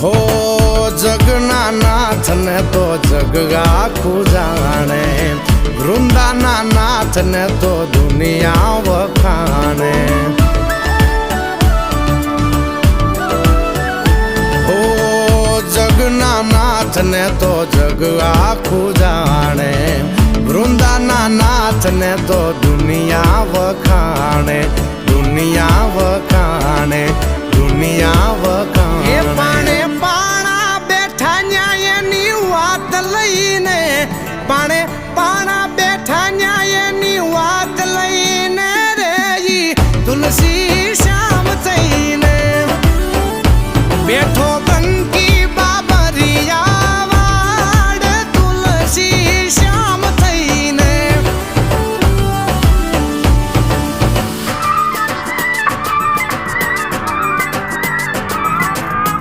હો જગના નાથ ને તો જગ આખું જાણે, વૃંદાના નાથ ને તો દુનિયા વખાણે. હો જગના નાથ ને તો જગ આખું જાણે, વૃંદાના નાથ ને તો દુનિયા વખાણે, દુનિયા વખાણે, દુનિયા વખાણે. એ પાણે પાણા બેઠા ન્યાયની વાત લઈને, પાણે પાણા બેઠા ન્યાયની વાત લઈને રે તુલસી શ્યામ થઈને બેઠો બંધ